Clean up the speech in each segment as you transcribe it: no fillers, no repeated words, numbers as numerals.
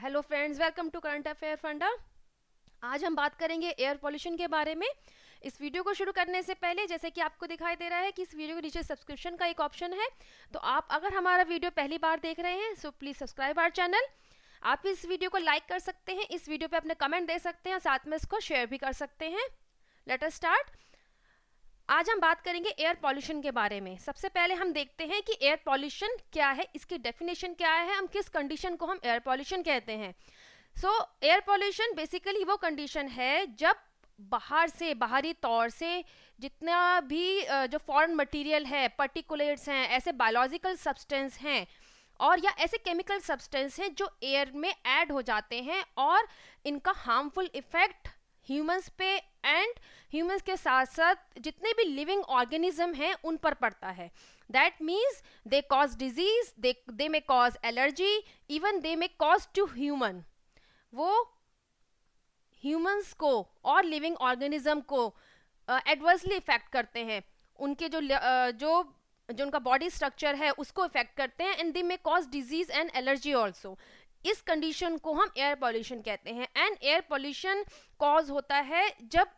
Hello friends, welcome to current affair funda. आज हम बात करेंगे एयर पोल्यूशन के बारे में। इस वीडियो को शुरू करने से पहले, जैसे कि आपको दिखाई दे रहा है कि इस वीडियो के नीचे सब्सक्रिप्शन का एक ऑप्शन है, तो आप अगर हमारा वीडियो पहली बार देख रहे हैं so please subscribe our channel. आप इस वीडियो को लाइक कर सकते हैं, इस वीडियो पे अपने कमेंट दे सकते हैं और साथ में इसको शेयर भी कर सकते हैं। Let us start. आज हम बात करेंगे एयर पॉल्यूशन के बारे में। सबसे पहले हम देखते हैं कि एयर पॉल्यूशन क्या है, इसकी डेफिनेशन क्या है, हम किस कंडीशन को हम एयर पॉल्यूशन कहते हैं। सो एयर पॉल्यूशन बेसिकली वो कंडीशन है जब बाहर से, बाहरी तौर से जितना भी जो फॉरेन मटेरियल है, पर्टिकुलेट्स हैं, ऐसे बायोलॉजिकल सब्सटेंस हैं और या ऐसे केमिकल सब्सटेंस हैं जो एयर में ऐड हो जाते हैं और इनका हार्मफुल इफेक्ट ह्यूमंस पे एंड ह्यूमंस के साथ साथ जितने भी लिविंग ऑर्गेनिज्म हैं उन पर पड़ता है। That means they cause disease, they may cause allergy, even they may cause to human. वो ह्यूमंस को और लिविंग ऑर्गेनिज्म को एडवर्सली इफेक्ट करते हैं। उनके जो उनका बॉडी स्ट्रक्चर है उसको इफेक्ट करते हैं and they may cause disease and allergy also. इस कंडीशन को हम एयर पॉल्यूशन कहते हैं। एंड एयर पॉल्यूशन कॉज होता है जब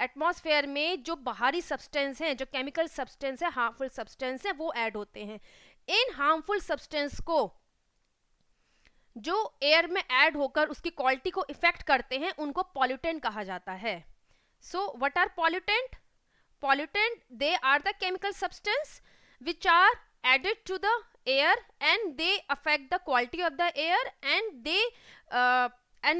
एटमॉस्फेयर में जो बाहरी सब्सटेंस हैं, जो केमिकल सब्सटेंस है, हार्मफुल सब्सटेंस है, वो ऐड होते हैं। इन हार्मफुल सब्सटेंस को जो एयर में ऐड होकर उसकी क्वालिटी को इफेक्ट करते हैं उनको पॉल्यूटेंट कहा जाता है। So what are pollutant? Pollutant, they are the chemical substance which are added to the air and they affect the quality of the air and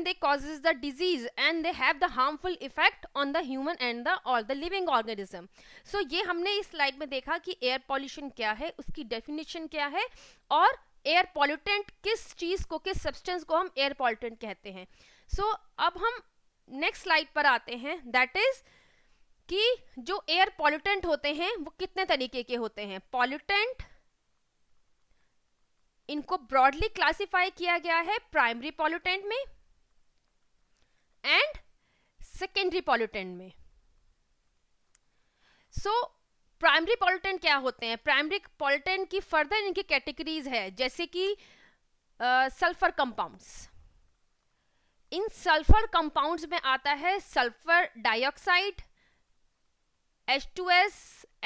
they causes the disease and they have the harmful effect on the human and the all the living organism. So ये हमने इस slide में देखा कि air pollution क्या है, उसकी definition क्या है और एयर पॉल्यूटेंट किस चीज को, किस सब्सटेंस को हम एयर पॉल्यूटेंट कहते हैं। सो अब हम नेक्स्ट स्लाइड पर आते हैं। दैट इज कि जो एयर पॉल्यूटेंट होते हैं वो कितने तरीके के होते हैं। पॉल्यूटेंट, इनको ब्रॉडली क्लासिफाई किया गया है प्राइमरी पॉल्यूटेंट में एंड सेकेंडरी पॉल्यूटेंट में। सो प्राइमरी पॉल्यूटेंट क्या होते हैं? प्राइमरी पॉल्यूटेंट की फर्दर इनकी कैटेगरीज है, जैसे कि सल्फर कंपाउंड्स। इन सल्फर कंपाउंड्स में आता है सल्फर डाइऑक्साइड, H2S,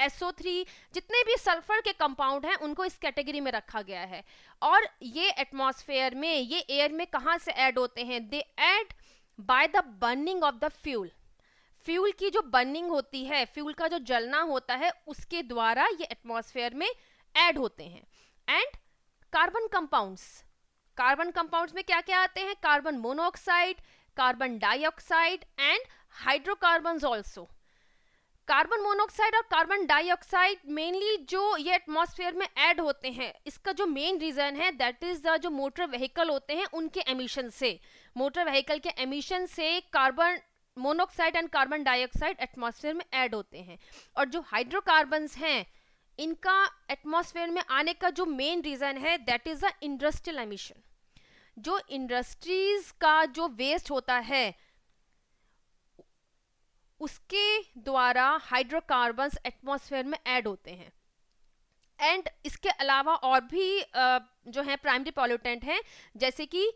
SO3, जितने भी सल्फर के कंपाउंड हैं उनको इस कैटेगरी में रखा गया है। और ये एटमॉस्फेयर में, ये एयर में कहाँ से ऐड होते हैं? They add by the burning of the fuel. Fuel की जो बर्निंग होती है, फ्यूल का जो जलना होता है, उसके द्वारा ये एटमॉस्फेयर में ऐड होते हैं। And carbon compounds, carbon compounds में क्या क्या आते हैं? Carbon monoxide, carbon dioxide and hydrocarbons also. Carbon monoxide और कार्बन डाइऑक्साइड मेनली जो ये एटमॉस्फेयर में ऐड होते हैं, इसका जो मेन रीजन है दैट इज द जो मोटर व्हीकल होते हैं उनके एमिशन से, मोटर व्हीकल के एमिशन से carbon monoxide and carbon dioxide atmosphere में ऐड होते हैं। और जो हाइड्रोकार्बन्स हैं, इनका एटमॉस्फेयर में आने का जो मेन रीजन है that is the industrial emission. जो इंडस्ट्रीज का जो वेस्ट होता है उसके द्वारा हाइड्रोकार्बन्स एटमॉस्फेयर में ऐड होते हैं। एंड इसके अलावा और भी जो है प्राइमरी पॉल्यूटेंट हैं, जैसे कि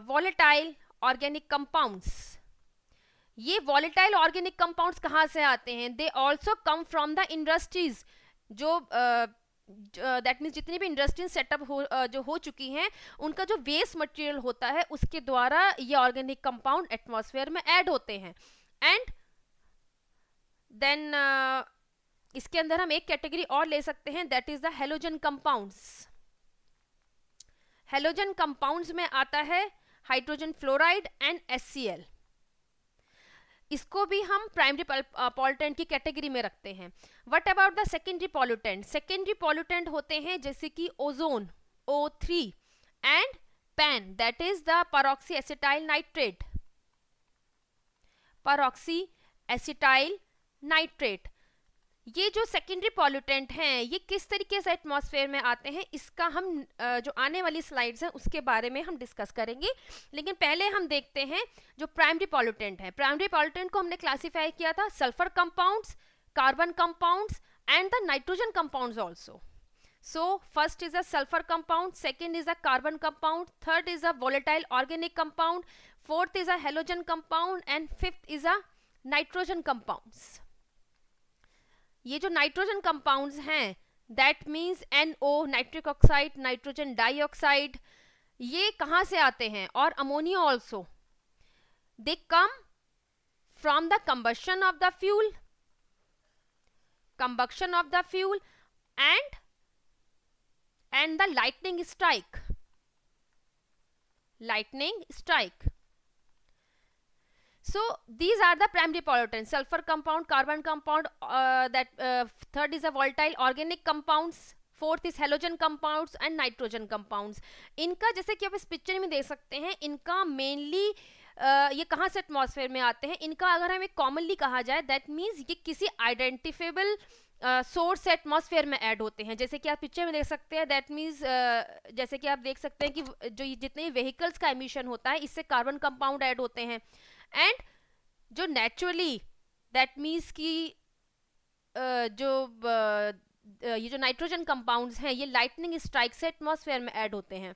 वॉलेटाइल ऑर्गेनिक कंपाउंड्स। ये वॉलेटाइल ऑर्गेनिक कंपाउंड्स कहाँ से आते हैं? They also come from the industries. जो दैट मीन्स जितनी भी इंडस्ट्रीज सेटअप जो हो चुकी हैं, उनका जो वेस्ट मटेरियल होता है उसके द्वारा ये ऑर्गेनिक कंपाउंड एटमॉस्फेयर में ऐड होते हैं। एंड देन इसके अंदर हम एक कैटेगरी और ले सकते हैं, that is the halogen compounds. Halogen compounds में आता है हाइड्रोजन फ्लोराइड एंड HCl। इसको भी हम प्राइमरी पॉल्यूटेंट की कैटेगरी में रखते हैं। What about the secondary pollutant? Secondary pollutant होते हैं जैसे कि ozone, O3 and pan, that is the परऑक्सी acetyl nitrate. परऑक्सी acetyl nitrate, ये जो सेकेंडरी पॉल्यूटेंट हैं ये किस तरीके से एटमॉस्फेयर में आते हैं, इसका हम जो आने वाली स्लाइड्स हैं उसके बारे में हम डिस्कस करेंगे। लेकिन पहले हम देखते हैं जो प्राइमरी पॉल्यूटेंट है। प्राइमरी पॉल्यूटेंट को हमने क्लासिफाई किया था sulphur compounds, carbon compounds and the nitrogen compounds also. So first is a sulfur compound, second is a carbon compound, third is a volatile organic compound, fourth is a halogen compound and fifth is a nitrogen compounds. ये जो nitrogen compounds हैं that means NO nitric oxide, nitrogen dioxide, ये कहाँ से आते हैं, और ammonia also, they come from the combustion of the fuel and the lightning strike. So these are the primary pollutants: sulfur compound, carbon compound, third is a volatile organic compounds, fourth is halogen compounds and nitrogen compounds. इनका जैसे कि आप इस picture में देख सकते हैं, इनका मेनली ये कहाँ से एटमॉस्फेयर में आते हैं. इनका अगर हमें कॉमनली कहा जाए दैट मीन्स ये किसी आइडेंटिफेबल सोर्स से एटमॉस्फेयर में ऐड होते हैं. जैसे कि आप पिक्चर में देख सकते हैं, दैट मीन्स जैसे कि आप देख सकते हैं कि जो जितने व्हीकल्स का एमिशन होता है इससे कार्बन कंपाउंड ऐड होते हैं. एंड जो नेचुरली दैट मीन्स की ये जो नाइट्रोजन कंपाउंड्स हैं ये लाइटनिंग स्ट्राइक से एटमॉस्फेयर में ऐड होते हैं.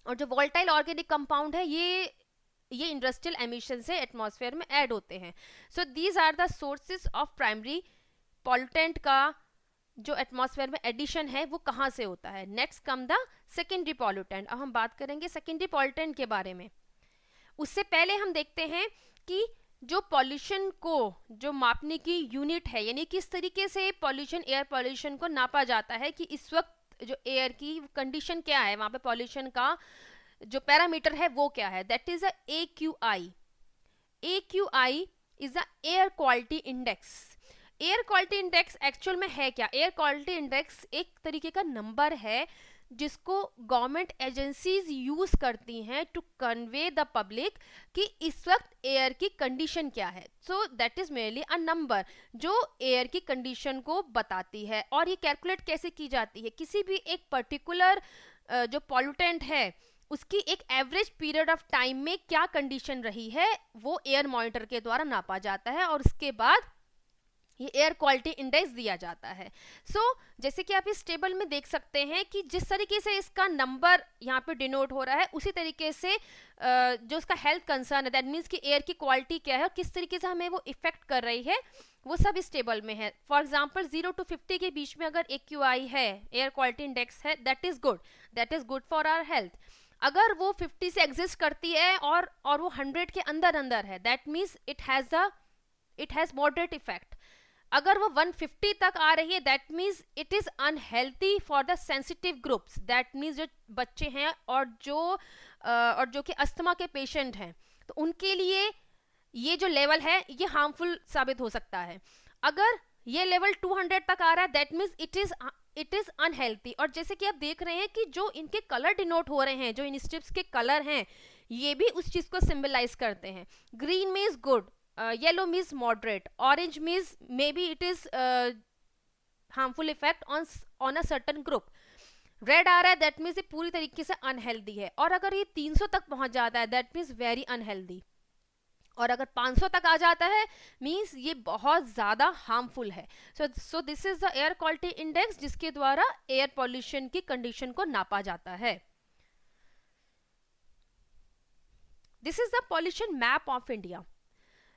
और जो वोलेटाइल ऑर्गेनिक कंपाउंड है ये इंडस्ट्रियल एमिशन से एटमॉस्फेयर में ऐड होते हैं. So these are the sources of primary pollutant का जो एटमॉस्फेयर में एडिशन है वो कहाँ से होता है. Next come the secondary pollutant. अब हम बात करेंगे सेकेंडरी पॉल्यूटेंट के बारे में. उससे पहले हम देखते हैं कि जो पॉल्यूशन को जो मापने की यूनिट है, यानी किस तरीके से पॉल्यूशन, एयर पॉल्यूशन को नापा जाता है कि इस वक्त जो एयर की कंडीशन क्या है, वहां पे पॉल्यूशन का जो पैरामीटर है वो क्या है. That is AQI. AQI is a air quality index. Air quality index actual में है क्या? एयर क्वालिटी इंडेक्स एक तरीके का नंबर है जिसको गवर्नमेंट एजेंसीज यूज करती हैं टू कन्वे द पब्लिक कि इस वक्त एयर की कंडीशन क्या है. So that is mainly a number जो एयर की कंडीशन को बताती है. और ये कैलकुलेट कैसे की जाती है? किसी भी एक पर्टिकुलर जो पॉल्यूटेंट है उसकी एक एवरेज पीरियड ऑफ टाइम में क्या कंडीशन रही है वो एयर मॉनिटर के द्वारा नापा जाता है और उसके बाद ये एयर क्वालिटी इंडेक्स दिया जाता है. सो जैसे कि आप इस टेबल में देख सकते हैं कि जिस तरीके से इसका नंबर यहाँ पे डिनोट हो रहा है उसी तरीके से जो उसका हेल्थ कंसर्न है, दैट मीन्स कि एयर की क्वालिटी क्या है और किस तरीके से हमें वो इफेक्ट कर रही है, वो सब इस टेबल में है. फॉर एग्जाम्पल 0 to 50 के बीच में अगर AQI है, एयर क्वालिटी इंडेक्स है, that is good for our health. अगर वो 50 से एग्जिस्ट करती है और वो 100 के अंदर है, that means it has moderate effect. अगर वो 150 तक आ रही है that means it is unhealthy for the sensitive groups. That means जो बच्चे हैं और जो कि अस्थमा के पेशेंट हैं तो उनके लिए ये जो लेवल है ये हार्मफुल साबित हो सकता है. अगर ये लेवल 200 तक आ रहा है that means it is unhealthy. और जैसे कि आप देख रहे हैं कि जो इनके कलर डिनोट हो रहे हैं, जो इन स्ट्रिप्स के कलर हैं, ये भी उस चीज को सिंबलाइज करते हैं. Green means good, yellow means moderate, orange means maybe it is harmful effect on a certain group. Red आ रहा है दैट मीन्स ये पूरी तरीके से अनहेल्दी है. और अगर ये 300 तक पहुंच जाता है दैट मीन्स वेरी अनहेल्दी. और अगर 500 तक आ जाता है मीन्स ये बहुत ज्यादा हार्मफुल है. So this is the air quality index जिसके द्वारा एयर पॉल्यूशन की कंडीशन को नापा जाता है. This is the pollution map of India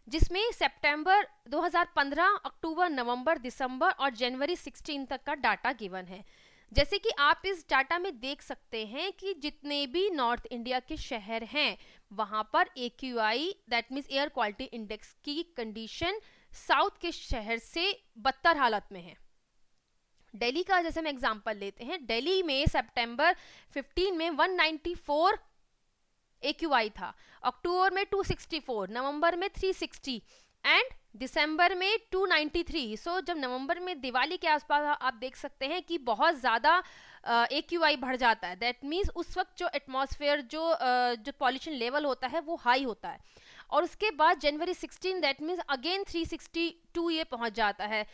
जिसमें सितंबर 2015, अक्टूबर, नवंबर, दिसंबर और जनवरी 16 तक का डाटा गिवन है. जैसे कि आप इस डाटा में देख सकते हैं कि जितने भी नॉर्थ इंडिया के शहर हैं वहां पर AQI that means air quality index की कंडीशन साउथ के शहर से बदतर हालत में है. दिल्ली का जैसे हम एग्जांपल लेते हैं, दिल्ली में सितंबर 15 में 194 AQI था, अक्टूबर में 264, नवंबर में 360 एंड दिसंबर में 293. सो जब नवंबर में दिवाली के आसपास आप देख सकते हैं कि बहुत ज़्यादा AQI बढ़ जाता है. दैट मीन्स उस वक्त जो एटमॉस्फेयर जो पॉल्यूशन लेवल होता है वो हाई होता है. और उसके बाद जनवरी 16 दैट मीन्स अगेन 362 ये पहुंच जाता है.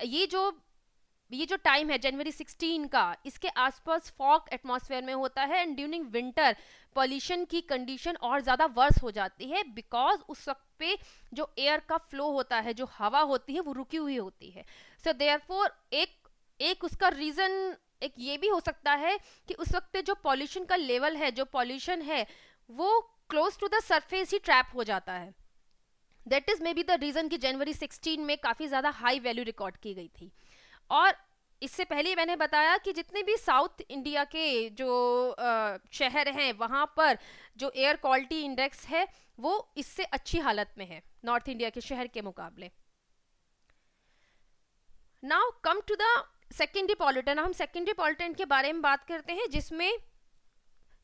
ये जो टाइम है जनवरी 16 का, इसके आसपास फॉग एटमॉस्फेयर में होता है एंड ड्यूरिंग विंटर पॉल्यूशन की कंडीशन और ज़्यादा वर्स हो जाती है बिकॉज उस वक्त पे जो एयर का फ्लो होता है, जो हवा होती है वो रुकी हुई होती है. सो देयरफॉर एक उसका रीज़न एक ये भी हो सकता है कि उस वक्त पे जो पॉल्यूशन का लेवल है, जो पॉल्यूशन है वो क्लोज टू द सरफेस ही ट्रैप हो जाता है। That is may be the reason कि जनवरी 16 में काफी ज्यादा हाई वैल्यू रिकॉर्ड की गई थी। और इससे पहले मैंने बताया कि जितने भी साउथ इंडिया के जो शहर हैं वहां पर जो एयर क्वालिटी इंडेक्स है वो इससे अच्छी हालत में है नॉर्थ इंडिया के शहर के मुकाबले। Now come to the secondary pollutant. हम सेकेंडरी पॉल्यूटेंट के बारे में बात करते हैं, जिसमें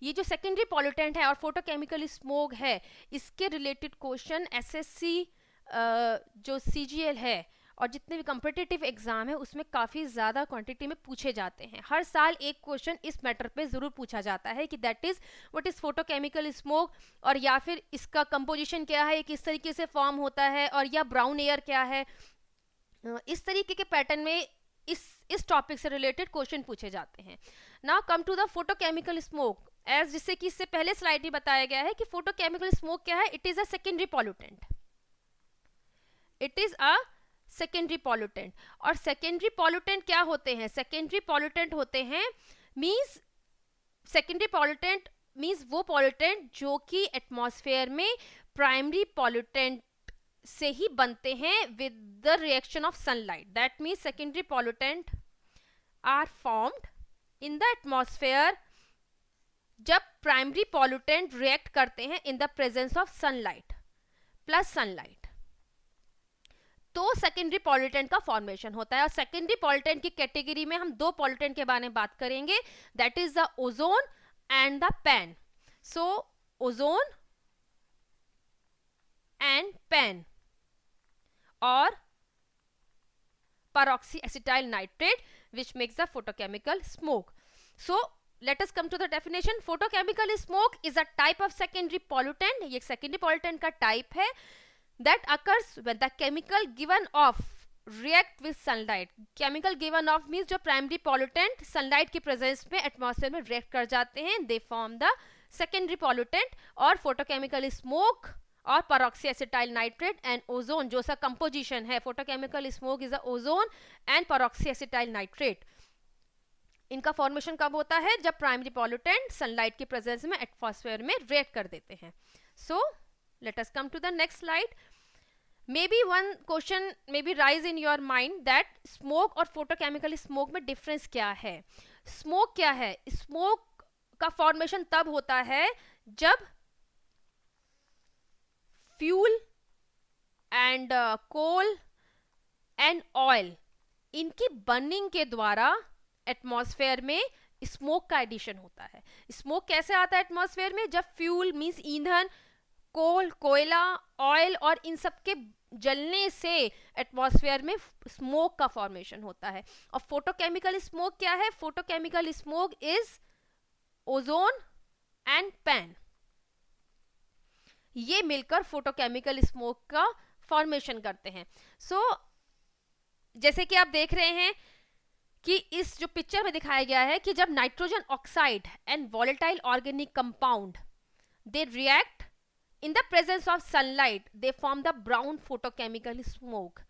ये जो सेकेंडरी पॉल्यूटेंट है और फोटोकेमिकल स्मोक है, इसके रिलेटेड क्वेश्चन एसएससी जो सीजीएल है और जितने भी कॉम्पिटिटिव एग्जाम है उसमें काफ़ी ज़्यादा क्वांटिटी में पूछे जाते हैं। हर साल एक क्वेश्चन इस मैटर पे ज़रूर पूछा जाता है कि that is what is photochemical smoke, और या फिर इसका कंपोजिशन क्या है, किस तरीके से फॉर्म होता है, और या ब्राउन एयर क्या है। इस तरीके के पैटर्न में इस टॉपिक से रिलेटेड क्वेश्चन पूछे जाते हैं। Now come to the photochemical smoke. As जिससे कि इससे पहले स्लाइड में बताया गया है कि फोटोकेमिकल स्मोक क्या है, it is a secondary pollutant. It is a secondary pollutant. और सेकेंडरी पॉल्यूटेंट क्या होते हैं? सेकेंडरी पॉल्यूटेंट होते हैं मींस सेकेंडरी पॉल्यूटेंट मींस वो पॉल्यूटेंट जो कि एटमॉस्फेयर में प्राइमरी पॉल्यूटेंट से ही बनते हैं with the reaction of sunlight. That means secondary pollutant are formed in the atmosphere जब प्राइमरी पॉल्यूटेंट रिएक्ट करते हैं in the presence of sunlight plus sunlight, तो सेकेंडरी पॉल्यूटेंट का फॉर्मेशन होता है। और सेकेंडरी पॉल्यूटेंट की कैटेगरी में हम दो पॉल्यूटेंट के बारे में बात करेंगे, that is the ozone and the pan. So ozone and pan और peroxy acetyl nitrate which makes the photochemical smoke. So let us come to the definition. Photochemical smoke is a type of secondary pollutant. ये secondary pollutant का type है that occurs when the chemical given off react with sunlight. Chemical given off means जो primary pollutant sunlight की presence में atmosphere में react कर जाते हैं, they form the secondary pollutant. और photochemical smoke और peroxy acetyl nitrate and ozone जो सा composition है, photochemical smoke is a ozone and peroxy acetyl nitrate. इनका फॉर्मेशन कब होता है? जब प्राइमरी पॉल्यूटेंट सनलाइट की प्रेजेंस में एटमॉस्फेयर में रिएक्ट कर देते हैं। So let us come to the next slide. May B one question may be rise in your mind that smoke और फोटोकेमिकल स्मोक में डिफरेंस क्या है। स्मोक क्या है? स्मोक का फॉर्मेशन तब होता है जब fuel and coal and oil इनकी बर्निंग के द्वारा एटमॉस्फेयर में स्मोक का एडिशन होता है। स्मोक कैसे आता है एटमॉस्फेयर में? जब फ्यूल मींस ईंधन, कोल, कोयला, ऑयल और इन सब के जलने से एटमॉस्फेयर में स्मोक का फॉर्मेशन होता है। और फोटोकेमिकल स्मोक क्या है? Photochemical smoke is ozone and pan, ये मिलकर फोटोकेमिकल स्मोक का फॉर्मेशन करते हैं। सो जैसे कि आप देख रहे हैं कि इस जो पिक्चर में दिखाया गया है कि जब nitrogen oxide and volatile organic compound they react in the presence of sunlight they form the brown photochemical smoke.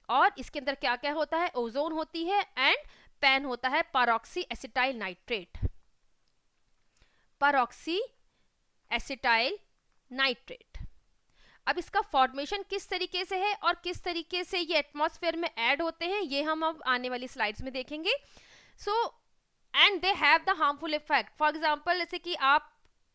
और इसके अंदर क्या क्या होता है? ओजोन होती है एंड पैन होता है peroxy acetyl nitrate. Peroxy acetyl nitrate. अब इसका फॉर्मेशन किस तरीके से है और किस तरीके से ये एटमॉस्फेयर में ऐड होते हैं, ये हम अब आने वाली स्लाइड्स में देखेंगे। So and they have the harmful effect. For example जैसे कि आप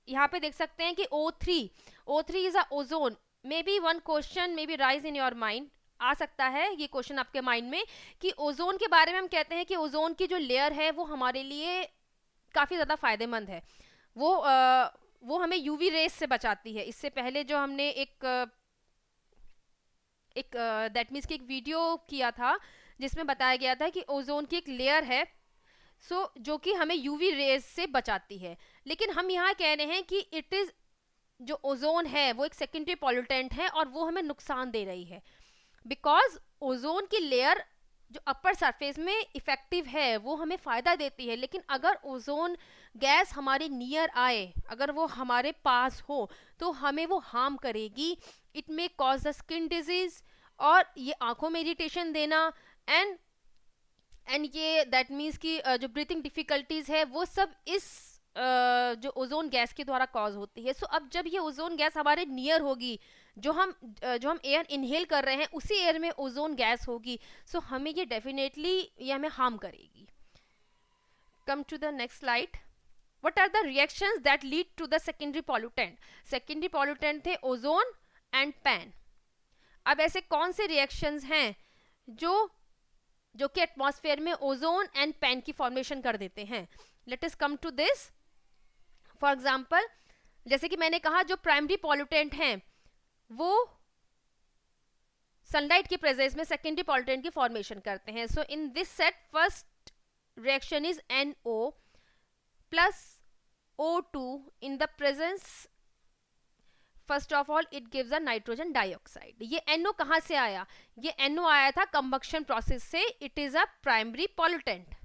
यहाँ पे देख सकते हैं कि O3 is a ozone. May be one question may be rise in your mind, आ सकता है ये क्वेश्चन आपके माइंड में कि ओजोन के बारे में हम कहते हैं कि ओजोन की जो लेयर है वो हमारे लिए काफ़ी ज़्यादा फायदेमंद है। वो हमें यूवी रेस से बचाती है। इससे पहले जो हमने एक दैट मीन्स कि एक वीडियो किया था जिसमें बताया गया था कि ओजोन की एक लेयर है जो कि हमें यूवी रेस से बचाती है। लेकिन हम यहाँ कह रहे हैं कि इट इज़ जो ओजोन है वो एक सेकेंडरी पॉल्यूटेंट है और वो हमें नुकसान दे रही है, बिकॉज ओजोन की लेयर जो अपर सरफेस में इफेक्टिव है वो हमें फ़ायदा देती है, लेकिन अगर ओजोन गैस हमारे नियर आए, अगर वो हमारे पास हो तो हमें वो हार्म करेगी। It may cause the skin disease और ये आंखों में इरिटेशन देना एंड एंड ये दैट मीन्स कि जो ब्रीथिंग डिफिकल्टीज है वो सब इस जो ओजोन गैस के द्वारा कॉज होती है. सो अब जब ये ओजोन गैस हमारे नियर होगी, जो हम एयर इनहेल कर रहे हैं उसी एयर में ओजोन गैस होगी, सो हमें ये डेफिनेटली ये हमें हार्म करेगी. Come to the next slide. What are the reactions that lead to the secondary pollutant? Secondary pollutant थे ओजोन एंड पैन. अब ऐसे कौन से रिएक्शंस हैं जो कि एटमॉस्फेयर में ओजोन एंड पैन की फॉर्मेशन कर देते हैं? Let us come to this. For example, जैसे कि मैंने कहा जो प्राइमरी पॉल्यूटेंट हैं वो सनलाइट की प्रेजेंस में सेकेंडरी पॉल्यूटेंट की फॉर्मेशन करते हैं. So in this set first reaction is NO plus O2 in the presence, first of all it gives a nitrogen dioxide. ये NO कहाँ से आया? ये NO आया था कंबक्शन प्रोसेस से. It is a primary pollutant.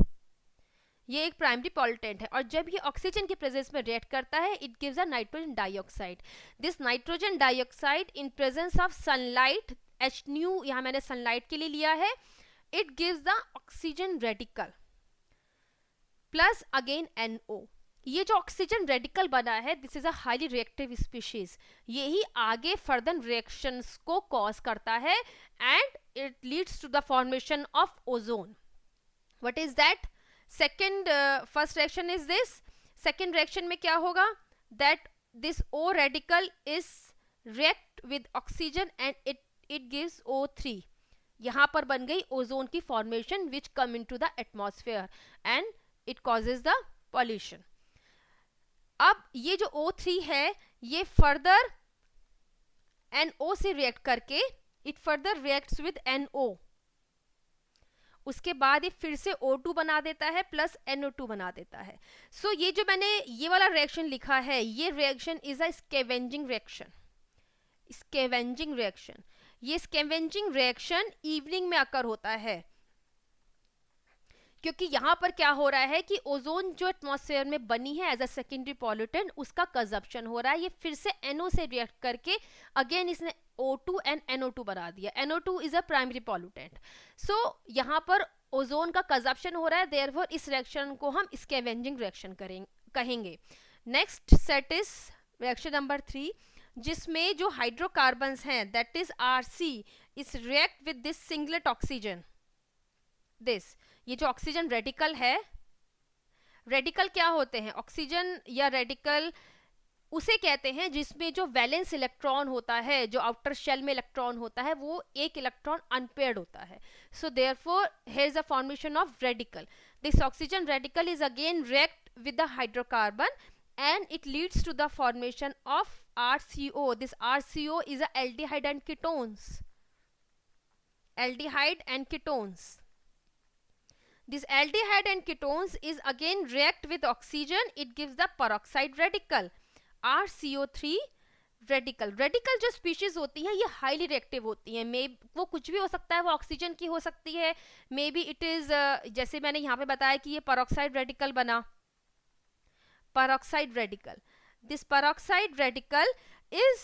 ये एक प्राइमरी पॉल्यूटेंट है और जब ये ऑक्सीजन के प्रेजेंस में रिएक्ट करता है it gives a nitrogen dioxide. This nitrogen dioxide in presence of sunlight, HNu यहाँ मैंने सनलाइट के लिए लिया है, it gives the oxygen radical plus again NO. ये जो ऑक्सीजन रेडिकल बना है this is a highly reactive species. ये ही आगे फर्दर रिएक्शंस को कॉज करता है and it leads to the formation of ozone. What is that? Second, first reaction is this. Second reaction में क्या होगा? That this O radical is react with oxygen and it gives O3. यहां पर बन गई ozone की formation which come into the atmosphere and it causes the pollution. अब ये जो O3 है ये फर्दर NO से रिएक्ट करके it further reacts with NO. उसके बाद ये फिर से O2 बना देता है प्लस NO2 बना देता है. सो ये जो मैंने ये वाला रिएक्शन लिखा है ये reaction is a scavenging reaction. Scavenging reaction, ये स्कैवेंजिंग रिएक्शन इवनिंग में अकर होता है क्योंकि यहाँ पर क्या हो रहा है कि ओजोन जो एटमॉस्फेयर में बनी है एज अ सेकेंडरी पॉल्यूटेंट उसका कंजप्शन हो रहा है. ये फिर से NO से रिएक्ट करके अगेन इसने O2 एंड NO2 बना दिया. NO2 is a primary pollutant. So यहाँ पर ओजोन का कंजप्शन हो रहा है, देयरफॉर इस रिएक्शन को हम स्कैवेंजिंग रिएक्शन कहेंगे. Next set is reaction number 3 जिसमें जो हाइड्रोकार्बन्स हैं that is RC is react with this singlet oxygen. This ये जो ऑक्सीजन रेडिकल है, रेडिकल क्या होते हैं? ऑक्सीजन या रेडिकल उसे कहते हैं जिसमें जो वैलेंस इलेक्ट्रॉन होता है, जो आउटर शेल में इलेक्ट्रॉन होता है वो एक इलेक्ट्रॉन अनपेयर्ड होता है. So therefore here is a formation of radical. This oxygen radical is again react with the hydrocarbon and it leads to the formation of RCO. This RCO is a aldehyde and ketones. Aldehyde and ketones. This aldehyde and ketones is again react with oxygen. It gives the peroxide radical, RCO3 radical. Radical जो species होती हैं ये highly reactive होती हैं. मे वो कुछ भी हो सकता है, वो ऑक्सीजन की हो सकती है, मे बी इट इज जैसे मैंने यहाँ पे बताया कि ये पेरोक्साइड रेडिकल बना, peroxide radical. This peroxide radical is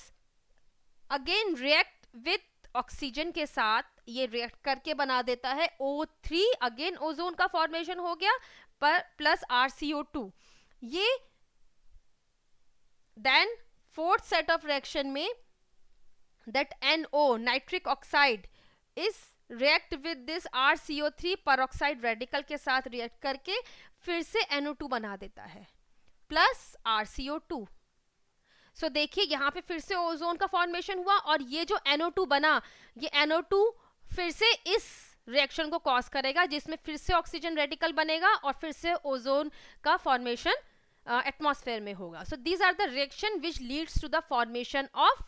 again react with oxygen के साथ, ये react करके बना देता है O3, again ओजोन का फॉर्मेशन हो गया पर प्लस RCO2. ये then fourth set of reaction में that NO nitric oxide is react with this RCO3 peroxide radical के साथ react करके फिर से NO2 बना देता है प्लस RCO2. सो देखिए यहाँ पे फिर से ओजोन का फॉर्मेशन हुआ और ये जो NO2 बना, ये NO2 फिर से इस रिएक्शन को कॉज करेगा जिसमें फिर से ऑक्सीजन रेडिकल बनेगा और फिर से ओजोन का फॉर्मेशन एटमॉस्फेयर में होगा. So these are the reaction which leads to the formation of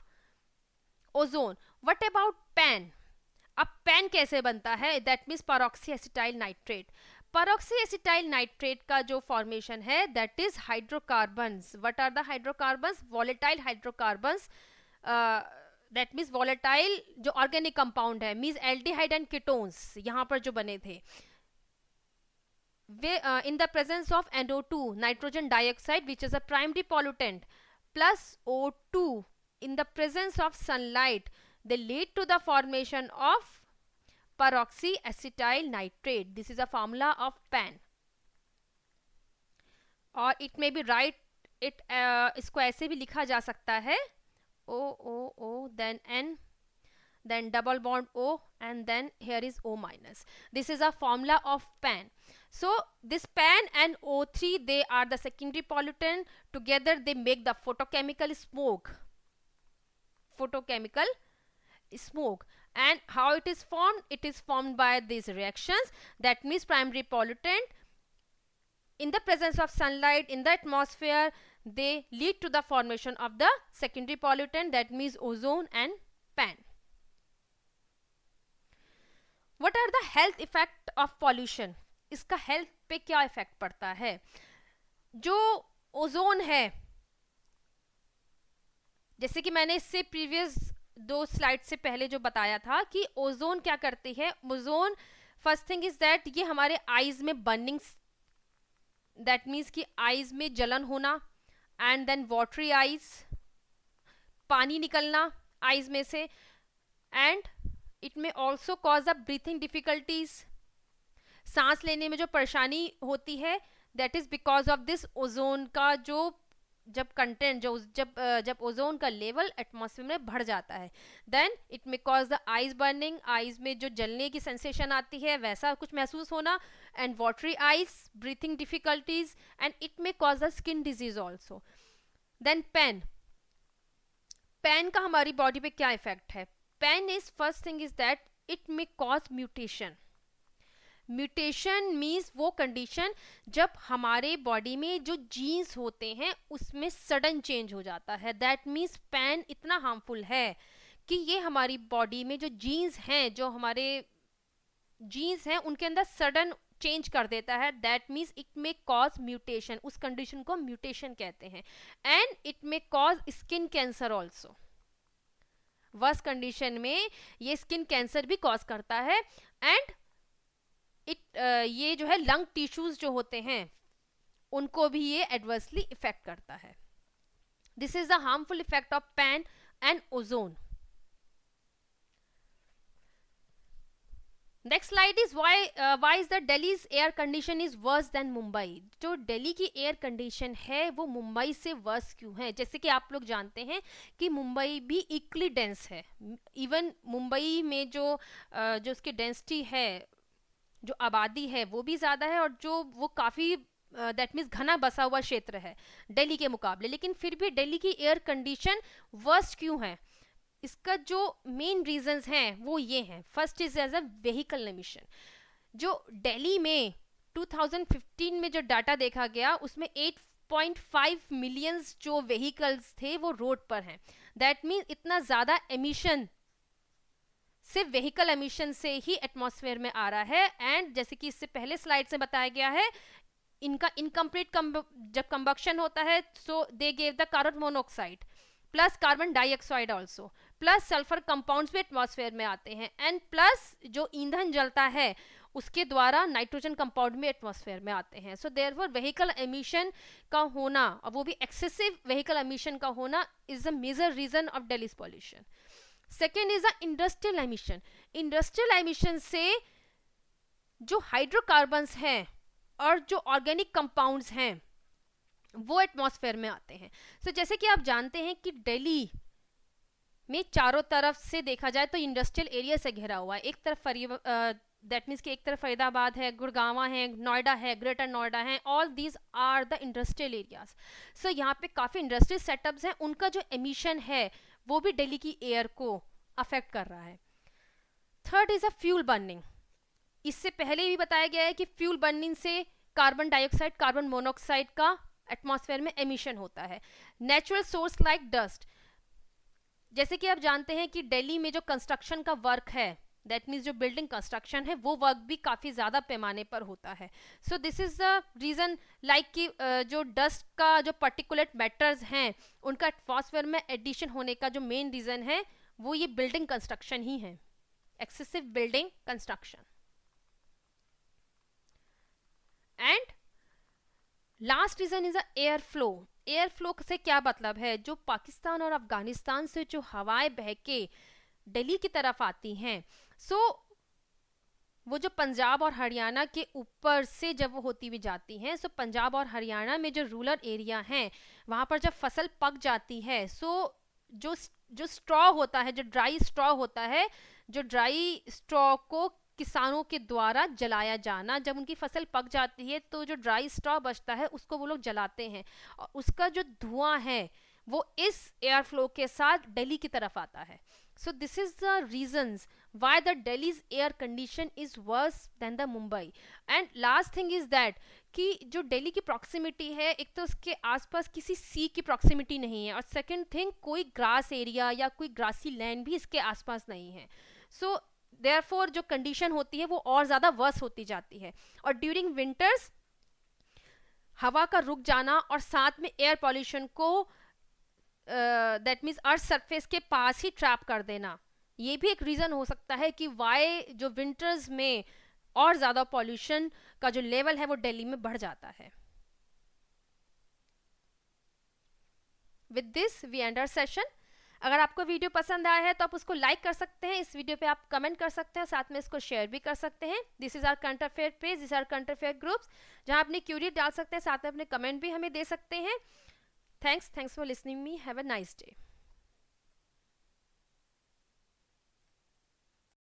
ozone. What about PAN? अब पैन कैसे बनता है? That means peroxy acetyl nitrate. Peroxy acetyl nitrate का जो फॉर्मेशन है that is hydrocarbons. What are the hydrocarbons? Volatile hydrocarbons. That means volatile जो organic compound है, means aldehyde and ketones यहाँ पर जो बने थे वे in the presence of NO2 nitrogen dioxide which is a primary pollutant plus O2 in the presence of sunlight, they lead to the formation of peroxy acetyl nitrate. This is a formula of PAN. और it में भी right it, इसको ऐसे भी लिखा जा सकता है O O O then N then double bond O and then here is O minus. This is a formula of PAN. So this PAN and O3, they are the secondary pollutant. Together they make the photochemical smoke. Photochemical smoke. And how it is formed? It is formed by these reactions. That means primary pollutant in the presence of sunlight in the atmosphere, they lead to the formation of the secondary pollutant, that means ozone and PAN. What are the health effect of pollution? इसका health पे क्या effect पड़ता है? जो ozone है, जैसे कि मैंने इससे प्रीवियस 2 स्लाइड से पहले जो बताया था कि ओजोन क्या करती है. Ozone first thing is that ये हमारे आईज में बर्निंग, दैट मीन्स कि आईज में जलन होना, एंड देन वाटरी आईज, पानी निकलना आईज में से, एंड इट में also cause a breathing difficulties, सांस लेने में जो परेशानी होती है, that is because of this ozone का जो जब कंटेंट जब ओजोन का लेवल एटमॉस्फेयर में बढ़ जाता है, then it may cause the eyes burning, eyes में जो जलने की सेंसेशन आती है वैसा कुछ महसूस होना, and watery eyes, breathing difficulties, and it may cause the skin disease also. Then PAN. PAN का हमारी बॉडी पे क्या इफेक्ट है? PAN is first thing is that it may cause mutation. Mutation means वो कंडीशन जब हमारे body में जो जीन्स होते हैं उसमें सडन चेंज हो जाता है. दैट मीन्स पैन इतना हार्मफुल है कि ये हमारी बॉडी में जो जीन्स हैं, जो हमारे जीन्स हैं उनके अंदर सडन चेंज कर देता है. That means it may cause mutation. उस कंडीशन को म्यूटेशन कहते हैं. And it may cause skin cancer also. Worse condition में ये स्किन कैंसर भी कॉज करता है. एंड ये जो है लंग टिश्यूज जो होते हैं उनको भी ये एडवर्सली इफेक्ट करता है. This is the harmful effect of pan and ozone. Next slide is why is the Delhi's air condition is worse than Mumbai. जो दिल्ली की एयर कंडीशन है वो मुंबई से वर्स क्यों है? जैसे कि आप लोग जानते हैं कि मुंबई भी इक्वली डेंस है. इवन मुंबई में जो उसकी डेंसिटी है, जो आबादी है वो भी ज़्यादा है, और जो वो काफ़ी दैट मीन्स घना बसा हुआ क्षेत्र है दिल्ली के मुकाबले. लेकिन फिर भी दिल्ली की एयर कंडीशन वर्स्ट क्यों है? इसका जो मेन रीजंस हैं वो ये हैं. First is as a vehicle emission. जो दिल्ली में 2015 में जो डाटा देखा गया उसमें 8.5 मिलियंस जो व्हीकल्स थे वो रोड पर हैं. दैट मीन्स इतना ज़्यादा एमिशन सिर्फ व्हीकल एमिशन से ही एटमॉस्फेयर में आ रहा है. एंड जैसे कि इससे पहले स्लाइड से बताया गया है, इनका इनकम्प्लीट जब कंबक्शन होता है so they gave the carbon monoxide plus carbon dioxide also, plus sulphur compounds भी एटमॉस्फेयर में आते हैं, एंड प्लस जो ईंधन जलता है उसके द्वारा नाइट्रोजन कंपाउंड में एटमॉस्फेयर में आते हैं. सो देयरफॉर व्हीकल एमिशन का होना, और वो भी एक्सेसिव व्हीकल एमिशन का होना, is the major reason of Delhi's pollution. Second is the industrial emission. Industrial emission से जो हाइड्रोकार्बन्स हैं और जो ऑर्गेनिक कंपाउंड्स हैं वो एटमॉस्फेयर में आते हैं. सो जैसे कि आप जानते हैं कि दिल्ली में चारों तरफ से देखा जाए तो इंडस्ट्रियल एरिया से घिरा हुआ है. एक तरफ दैट मीन्स कि एक तरफ फरीदाबाद है, गुड़गांव है, नोएडा है, ग्रेटर नोएडा है. All these are the industrial areas. So यहाँ पे काफ़ी इंडस्ट्रियल सेटअप्स हैं, उनका जो एमिशन है वो भी दिल्ली की एयर को अफेक्ट कर रहा है. Third is a fuel burning. इससे पहले भी बताया गया है कि फ्यूल बर्निंग से कार्बन डाइऑक्साइड, कार्बन मोनोऑक्साइड का एटमॉस्फेयर में एमिशन होता है. Natural source like dust. जैसे कि आप जानते हैं कि दिल्ली में जो कंस्ट्रक्शन का वर्क है, दैट मीन्स जो बिल्डिंग कंस्ट्रक्शन है, वो वर्क भी काफ़ी ज़्यादा पैमाने पर होता है. So this is the reason like कि जो डस्ट का जो पर्टिकुलेट मैटर्स हैं उनका एटमॉस्फेयर में एडिशन होने का जो मेन रीज़न है वो ये बिल्डिंग कंस्ट्रक्शन ही है, excessive building construction. And last reason is a air flow. Air flow से क्या मतलब है? जो पाकिस्तान और अफगानिस्तान से जो हवाएं बह के दिल्ली की तरफ आती हैं, सो वो जो पंजाब और हरियाणा के ऊपर से जब वो होती हुई जाती हैं, सो पंजाब और हरियाणा में जो रूरल एरिया हैं वहाँ पर जब फसल पक जाती है, सो जो जो स्ट्रॉ होता है, जो ड्राई स्ट्रॉ होता है, जो ड्राई स्ट्रॉ को किसानों के द्वारा जलाया जाना, जब उनकी फसल पक जाती है तो जो ड्राई स्ट्रॉ बचता है उसको वो लोग जलाते हैं और उसका जो धुआं है वो इस एयर फ्लो के साथ दिल्ली की तरफ आता है. So this is the reasons why the Delhi's air condition is worse than the Mumbai. And last thing is that कि जो दिल्ली की प्रॉक्सिमिटी है, एक तो उसके आसपास किसी सी की प्रॉक्सिमिटी नहीं है और सेकंड थिंग कोई ग्रास एरिया या कोई ग्रासी लैंड भी इसके आसपास नहीं है. सो देयरफॉर जो कंडीशन होती है वो और ज़्यादा वर्स होती जाती है. और ड्यूरिंग विंटर्स हवा का रुक जाना और साथ में एयर पॉल्यूशन को दैट मीन्स अर्थ सरफेस के पास ही ट्रैप कर देना, ये भी एक रीज़न हो सकता है कि वाई जो विंटर्स में और ज़्यादा पॉल्यूशन का जो लेवल है वो दिल्ली में बढ़ जाता है. With this we end our session. अगर आपको वीडियो पसंद आया है तो आप उसको लाइक कर सकते हैं, इस वीडियो पे आप कमेंट कर सकते हैं, साथ में इसको शेयर भी कर सकते हैं. This is our current affair page, this are current affair groups जहां अपनी क्यूरी डाल सकते हैं, साथ में अपने कमेंट भी हमें दे सकते हैं. Thanks for listening me. Have a nice day.